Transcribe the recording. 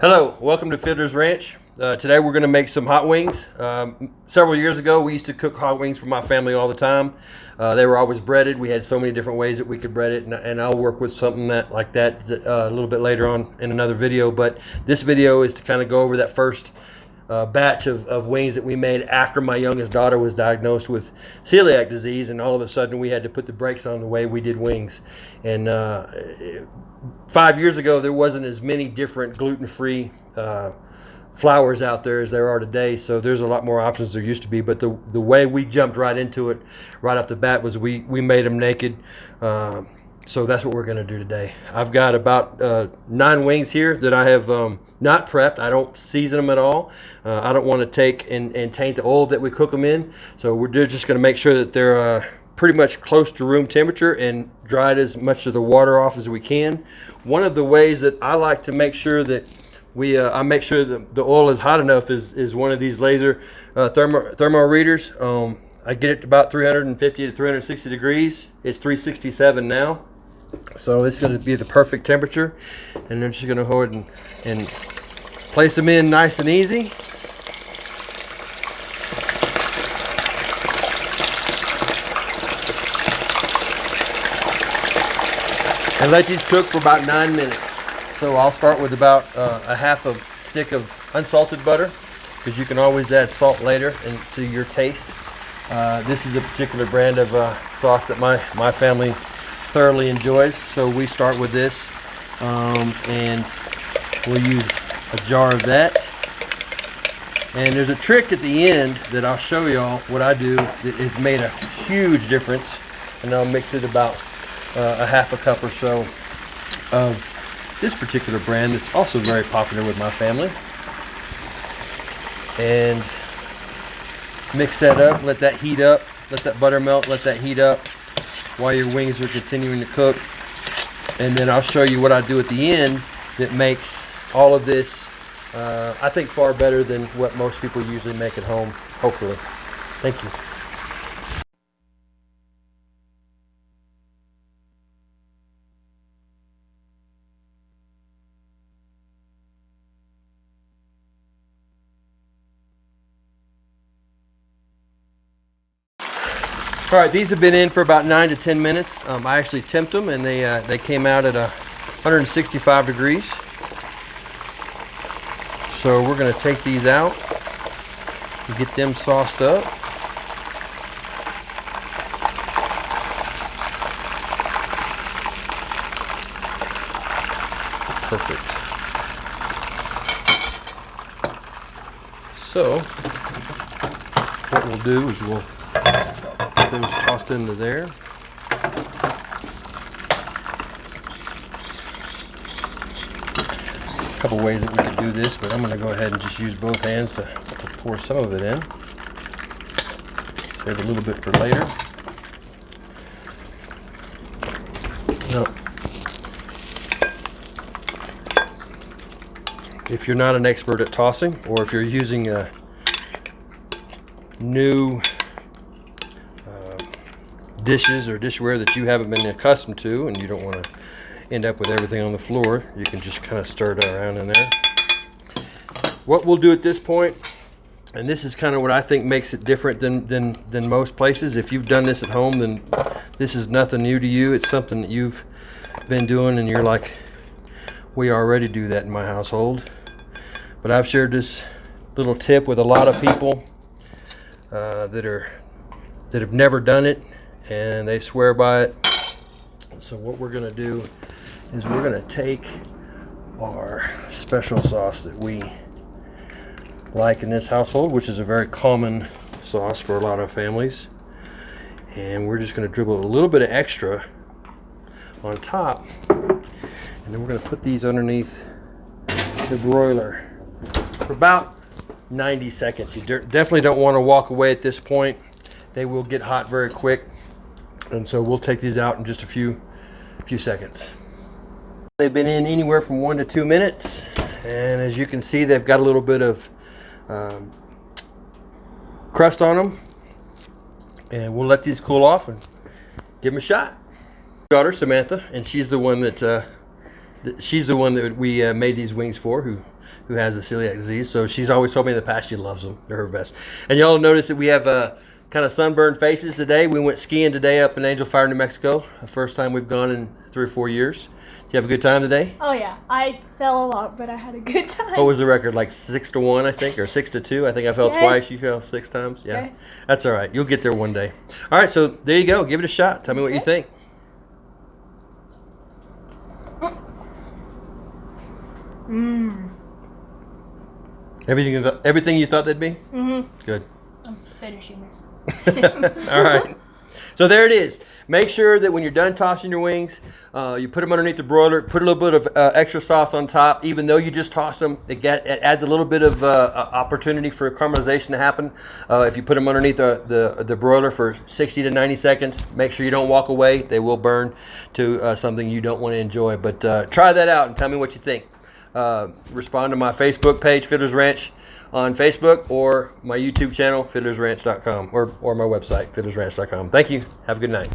Hello, welcome to Fiddler's Ranch. Today we're going to make some hot wings. Several years ago we used to cook hot wings for my family all the time. They were always breaded. We had so many different ways that we could bread it, and I'll work with something like that a little bit later on in another video. But this video is to kind of go over that first batch of wings that we made after my youngest daughter was diagnosed with celiac disease, and all of a sudden we had to put the brakes on the way we did wings. And 5 years ago there wasn't as many different gluten-free flours out there as there are today, so there's a lot more options there used to be. But the way we jumped right into it right off the bat was we made them naked. So that's what we're going to do today. I've got about 9 wings here that I have not prepped. I don't season them at all. I don't want to take and taint the oil that we cook them in. So we're just going to make sure that they're pretty much close to room temperature and dried as much of the water off as we can. One of the ways that I like to make sure that I make sure that the oil is hot enough is one of these laser thermal readers. I get it to about 350 to 360 degrees. It's 367 now. So it's going to be the perfect temperature, and I'm just going to go ahead and place them in nice and easy. And let these cook for about 9 minutes. So I'll start with about a half a stick of unsalted butter, because you can always add salt later to your taste. This is a particular brand of sauce that my family thoroughly enjoys, so we start with this, and we'll use a jar of that. And there's a trick at the end that I'll show y'all what I do that has made a huge difference, and I'll mix it about a half a cup or so of this particular brand that's also very popular with my family, and mix that up, let that heat up, let that butter melt, let that heat up while your wings are continuing to cook. And then I'll show you what I do at the end that makes all of this I think far better than what most people usually make at home, hopefully. Thank you. All right, these have been in for about 9 to 10 minutes. I actually temped them, and they came out at 165 degrees. So we're going to take these out and get them sauced up. Perfect. So what we'll do is we'll get those tossed into there. A couple ways that we could do this, but I'm going to go ahead and just use both hands to pour some of it in. Save a little bit for later. Now, if you're not an expert at tossing, or if you're using a new dishes or dishware that you haven't been accustomed to, and you don't want to end up with everything on the floor, you can just kind of stir it around in there. What we'll do at this point, and this is kind of what I think makes it different than most places. If you've done this at home, then this is nothing new to you. It's something that you've been doing, and you're like, we already do that in my household. But I've shared this little tip with a lot of people that have never done it, and they swear by it. So what we're going to do is we're going to take our special sauce that we like in this household, which is a very common sauce for a lot of families, and we're just going to dribble a little bit of extra on top, and then we're going to put these underneath the broiler for about 90 seconds. You definitely don't want to walk away at this point. They will get hot very quick, and so we'll take these out in just a few seconds. They've been in anywhere from 1 to 2 minutes, and as you can see, they've got a little bit of crust on them, and we'll let these cool off and give them a shot. Daughter Samantha, and she's the one that we made these wings for, who who has the celiac disease. So she's always told me in the past she loves them. They're her best. And y'all notice that we have kind of sunburned faces today. We went skiing today up in Angel Fire, New Mexico. The first time we've gone in 3 or 4 years. You have a good time today? Oh yeah, I fell a lot, but I had a good time. What was the record? Like 6-1, I think, or 6-2. I think I fell Yes. twice. You fell 6 times. Yeah, Yes. That's all right. You'll get there one day. All right, so there you go. Give it a shot. Tell me what you think. Everything you thought they'd be? Mhm. Good. I'm finishing this. All right. So there it is. Make sure that when you're done tossing your wings, you put them underneath the broiler. Put a little bit of extra sauce on top. Even though you just tossed them, it adds a little bit of opportunity for caramelization to happen. If you put them underneath the broiler for 60 to 90 seconds, make sure you don't walk away. They will burn to something you don't want to enjoy. But try that out and tell me what you think. Respond to my Facebook page, Fiddler's Ranch, on Facebook, or my YouTube channel, fiddlersranch.com, or my website, fiddlersranch.com. Thank you. Have a good night.